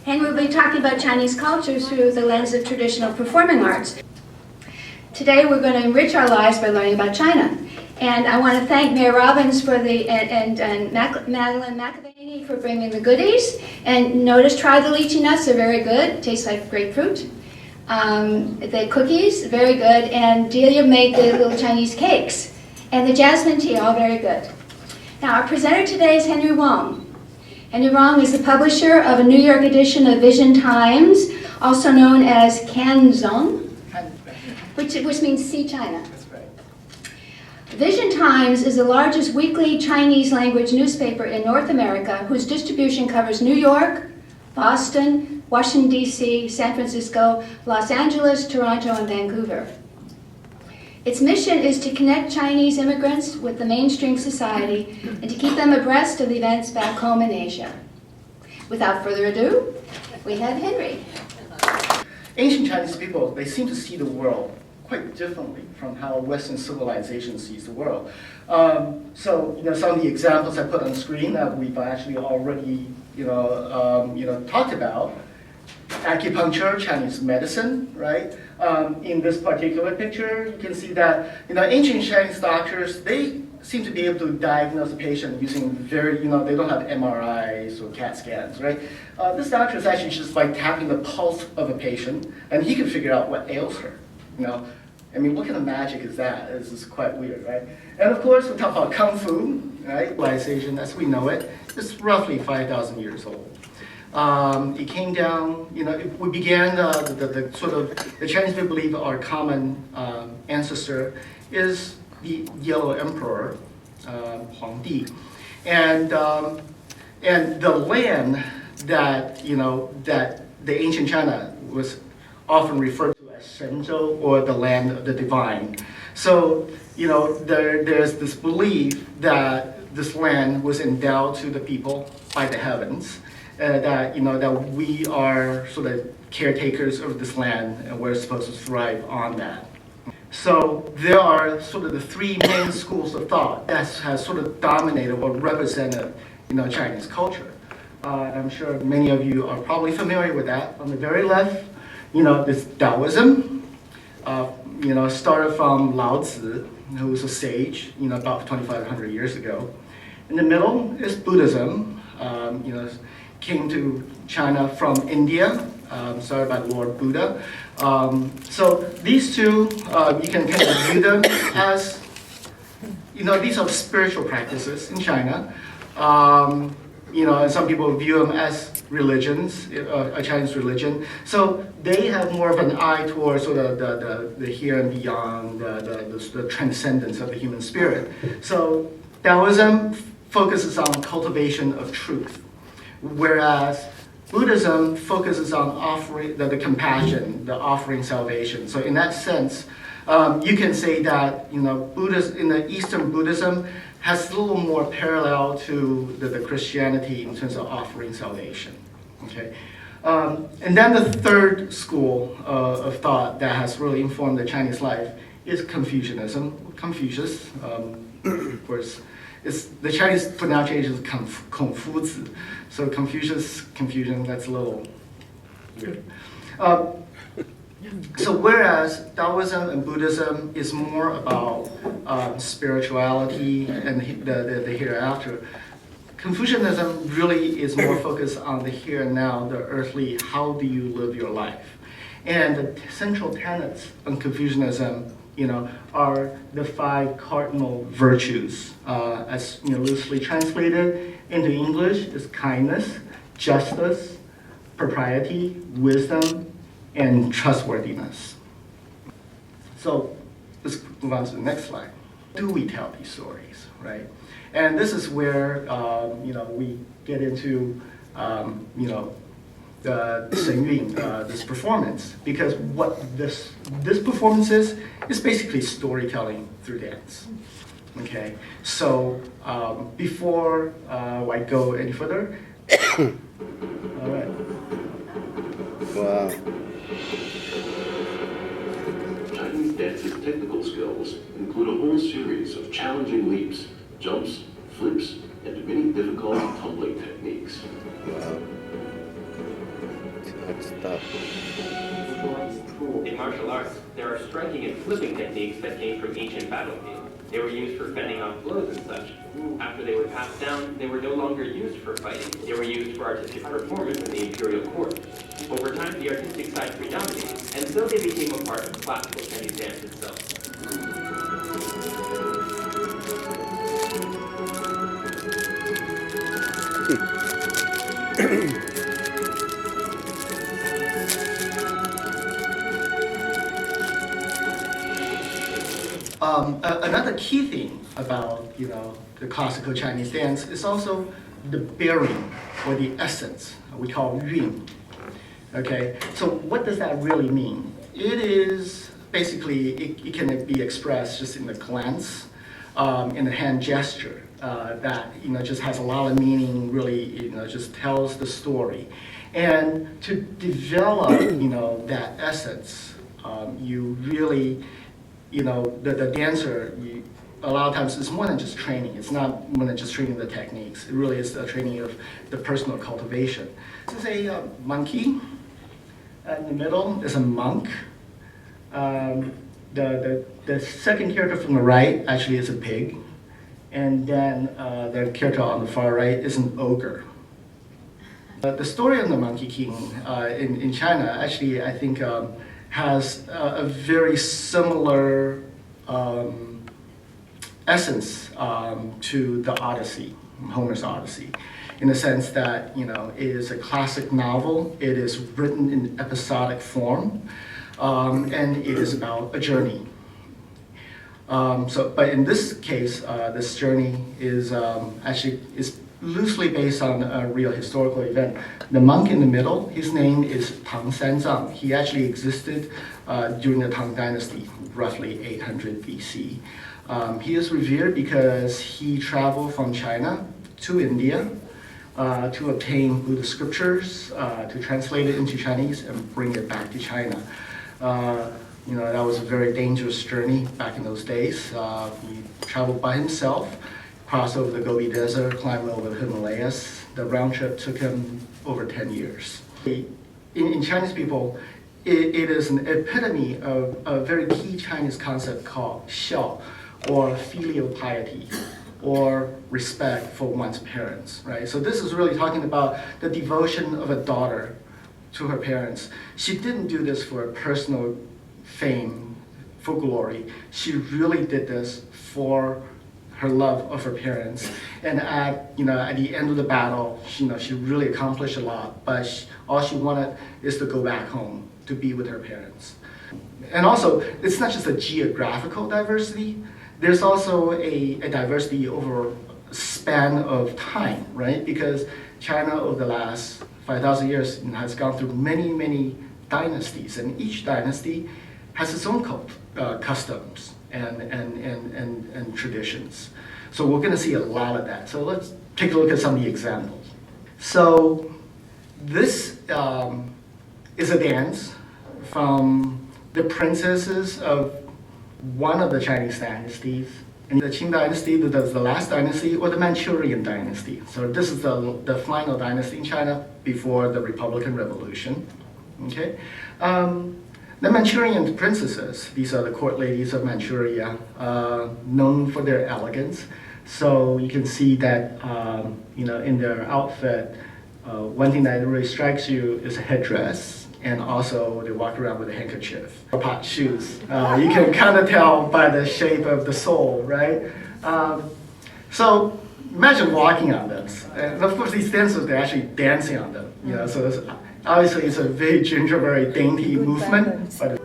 And we'll be talking about Chinese culture through the lens of traditional performing arts. Today we're going to enrich our lives by learning about China. And I want to thank Mayor Robbins for and Madeline McAvaney for bringing the goodies. And notice, try the lychee nuts, they're very good. Tastes like grapefruit. The cookies, very good. And Delia made the little Chinese cakes. And the jasmine tea, all very good. Now our presenter today is Henry Wang. Henry Wang is the publisher of a New York edition of Vision Times, also known as Canzong, which means See China. That's right. Vision Times is the largest weekly Chinese language newspaper in North America whose distribution covers New York, Boston, Washington, D.C., San Francisco, Los Angeles, Toronto, and Vancouver. Its mission is to connect Chinese immigrants with the mainstream society and to keep them abreast of the events back home in Asia. Without further ado, we have Henry. Ancient Chinese people, they seem to see the world quite differently from how Western civilization sees the world. So, some of the examples I put on the screen that we've actually already, talked about. Acupuncture, Chinese medicine, right? In this particular picture, you can see that, ancient Chinese doctors, they seem to be able to diagnose a patient using very, they don't have MRIs or CAT scans, right? This doctor is actually just by tapping the pulse of a patient, and he can figure out what ails her, I mean, what kind of magic is that? This is quite weird, right? And of course, we talk about Kung Fu, right? Civilization, as we know it, is roughly 5,000 years old. It came down, we began the Chinese people believe our common ancestor is the Yellow Emperor, Huangdi. And the land that, that the ancient China was often referred to as Shenzhou, or the land of the divine. So, there's this belief that this land was endowed to the people by the heavens. That we are sort of caretakers of this land, and we're supposed to thrive on that. So there are sort of the three main schools of thought that has sort of dominated or represented, Chinese culture. I'm sure many of you are probably familiar with that. On the very left, this Taoism, started from Lao Tzu, who was a sage, about 2,500 years ago. In the middle is Buddhism, came to China from India, started by Lord Buddha. So these two, you can kind of view them as, these are spiritual practices in China. And some people view them as religions, a Chinese religion. So they have more of an eye towards sort of the here and beyond, the transcendence of the human spirit. So Taoism focuses on cultivation of truth, whereas Buddhism focuses on offering the compassion, the offering salvation. So in that sense, you can say that in the Eastern Buddhism has a little more parallel to the Christianity in terms of offering salvation. Okay, and then the third school of thought that has really informed the Chinese life is Confucianism. Confucius, of course. The Chinese pronunciation is Confuzi, so Confucian, that's a little weird. So whereas Taoism and Buddhism is more about spirituality and the hereafter, Confucianism really is more focused on the here and now, the earthly, how do you live your life? And the central tenets of Confucianism are the 5 cardinal virtues. As loosely translated into English, is kindness, justice, propriety, wisdom, and trustworthiness. So let's move on to the next slide. Do we tell these stories, right? And this is where we get into the Shen this performance, because what this performance is basically storytelling through dance. Okay, so before I go any further, all right. Wow. Chinese dance's technical skills include a whole series of challenging leaps, jumps, flips, and many difficult tumbling techniques. Wow. That's tough. In martial arts, there are striking and flipping techniques that came from ancient battlefields. They were used for fending off blows and such. After they were passed down, they were no longer used for fighting. They were used for artistic performance in the imperial court. Over time, the artistic side predominated, and so they became a part of classical Chinese dance itself. Another key thing about the classical Chinese dance is also the bearing or the essence we call yun. Okay, so what does that really mean? It is basically it can be expressed just in the glance, in the hand gesture that just has a lot of meaning. Really, just tells the story, and to develop that essence, you really the dancer, a lot of times it's more than just training. It's not more than just training the techniques. It really is a training of the personal cultivation. This is a monkey. In the middle is a monk. The second character from the right actually is a pig. And then the character on the far right is an ogre. The story of the Monkey King in China actually, I think, has a very similar essence to the Odyssey, Homer's Odyssey, in the sense that it is a classic novel. It is written in episodic form, and it is about a journey. But in this case, this journey is actually loosely based on a real historical event. The monk in the middle, his name is Tang Sanzang. He actually existed during the Tang Dynasty, roughly 800 BC. He is revered because he traveled from China to India to obtain Buddhist scriptures, to translate it into Chinese and bring it back to China. That was a very dangerous journey back in those days. He traveled by himself, crossed over the Gobi Desert, climbed over the Himalayas. The round trip took him over 10 years. In Chinese people, it is an epitome of a very key Chinese concept called xiao, or filial piety, or respect for one's parents, right? So this is really talking about the devotion of a daughter to her parents. She didn't do this for personal fame, for glory. She really did this for her love of her parents. And at the end of the battle, she really accomplished a lot, but all she wanted is to go back home to be with her parents. And also, it's not just a geographical diversity, there's also a diversity over a span of time, right? Because China over the last 5,000 years has gone through many, many dynasties, and each dynasty has its own customs and traditions. So we're going to see a lot of that. So let's take a look at some of the examples. So this is a dance from the princesses of one of the Chinese dynasties. And the Qing dynasty, that's the last dynasty, or the Manchurian dynasty. So this is the final dynasty in China before the Republican Revolution. Okay. The Manchurian princesses, these are the court ladies of Manchuria, known for their elegance. So you can see that in their outfit, one thing that really strikes you is a headdress, and also they walk around with a handkerchief. Pot shoes. You can kind of tell by the shape of the sole, right? So imagine walking on this. And of course, these dancers, they're actually dancing on them. So obviously it's a very ginger, very dainty movement. But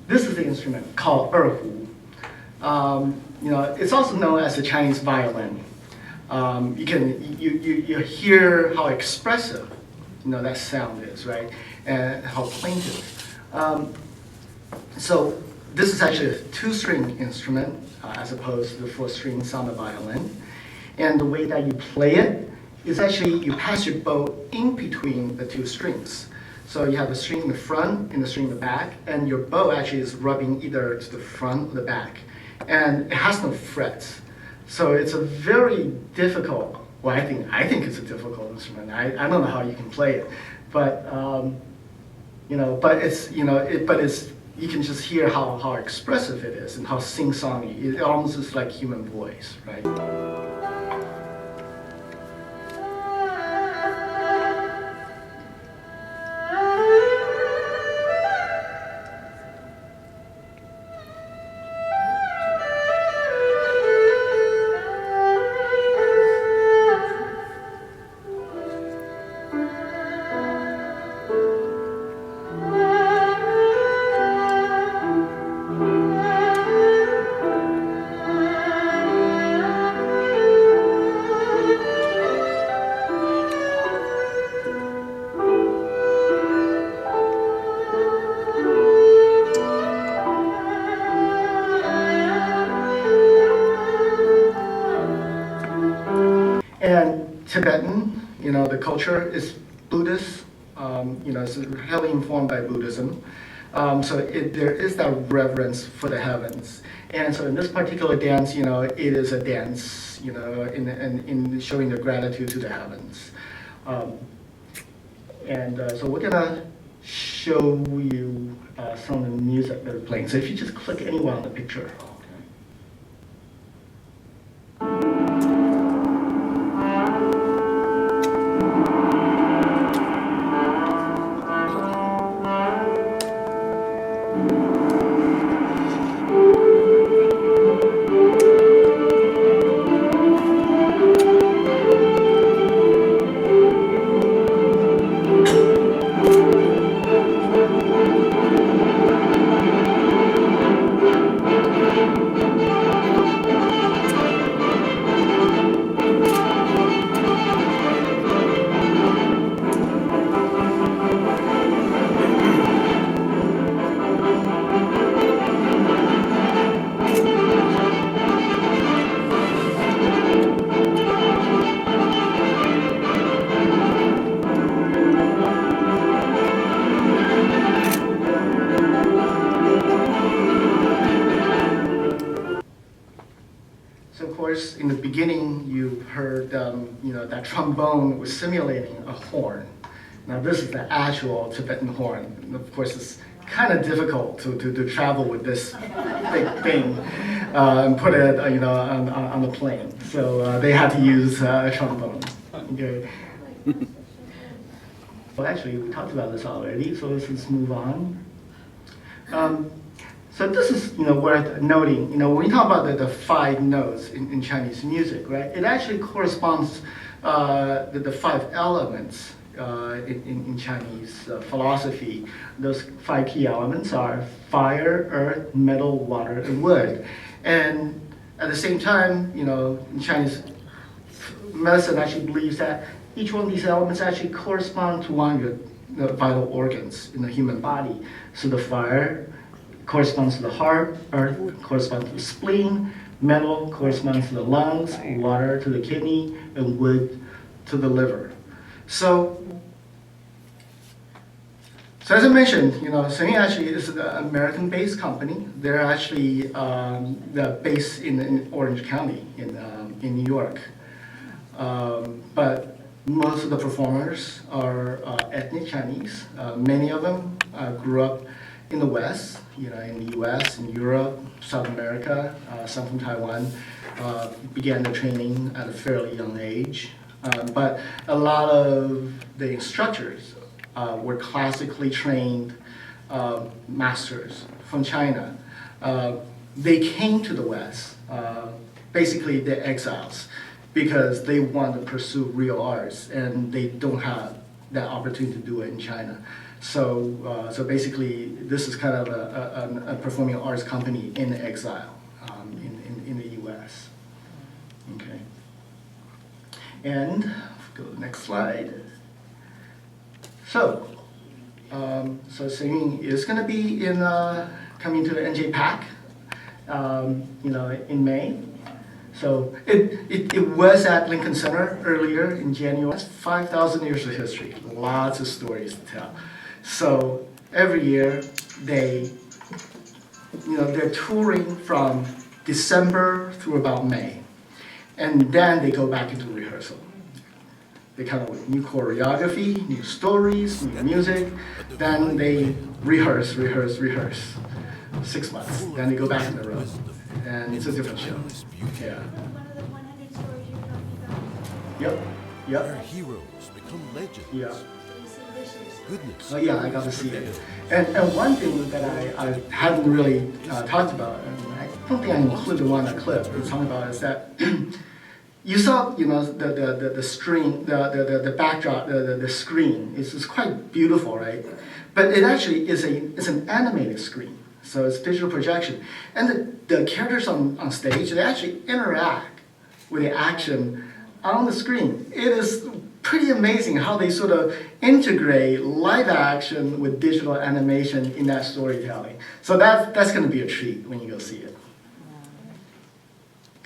this is the instrument called erhu. It's also known as the Chinese violin. You hear how expressive that sound is, right? And how plaintive. So this is actually a 2-string instrument as opposed to the 4-string sound violin. And the way that you play it is actually you pass your bow in between the 2 strings. So you have a string in the front and a string in the back, and your bow actually is rubbing either to the front or the back. And it has no frets. So it's a very difficult, well, I think it's a difficult instrument. I don't know how you can play it, but you can just hear how expressive it is and how sing-songy. It almost is like human voice, right? And Tibetan, the culture is Buddhist, it's heavily informed by Buddhism. So there is that reverence for the heavens. And so in this particular dance, it is a dance, in showing the gratitude to the heavens. So we're gonna show you some of the music that we're playing. So if you just click anywhere on the picture. In the beginning, you heard, that trombone was simulating a horn. Now this is the actual Tibetan horn. And of course, it's kind of difficult to travel with this big thing and put it, on the plane. So they had to use a trombone. Okay. Well, actually, we talked about this already, so let's move on. So this is, worth noting. When we talk about the 5 notes in Chinese music, right? It actually corresponds the 5 elements in Chinese philosophy. Those 5 key elements are fire, earth, metal, water, and wood. And at the same time, in Chinese medicine actually believes that each one of these elements actually correspond to one of the vital organs in the human body. So the fire corresponds to the heart, earth corresponds to the spleen, metal corresponds to the lungs, water to the kidney, and wood to the liver. So as I mentioned, Sony actually is an American-based company. They're actually based in Orange County in New York. But most of the performers are ethnic Chinese. Many of them grew up in the West, in the US, in Europe, South America, some from Taiwan, began their training at a fairly young age. But a lot of the instructors were classically trained masters from China. They came to the West, basically they're exiles, because they want to pursue real arts, and they don't have that opportunity to do it in China. So basically, this is kind of a performing arts company in exile in the U.S. Okay. And go to the next slide. So, so Singing is going to be in coming to the NJ Pack, in May. So it was at Lincoln Center earlier in January. That's 5,000 years of history, lots of stories to tell. So every year they're touring from December through about May, and then they go back into rehearsal. They come up with new choreography, new stories, new music. Then they rehearse. 6 months. Then they go back on the road, and it's a different show. Yeah. One of the 100 stories you're talking about. Yep. Where heroes become legends. Yeah. So you see this year's. Goodness. Oh yeah, I got to see it. And one thing that I haven't really talked about, and I don't think I included one in the clip, we're talking about is that you saw, the string, the backdrop, the screen is quite beautiful, right? But it actually is an animated screen, so it's digital projection, and the characters on stage, they actually interact with the action on the screen. It is pretty amazing how they sort of integrate live action with digital animation in that storytelling. So that's going to be a treat when you go see it.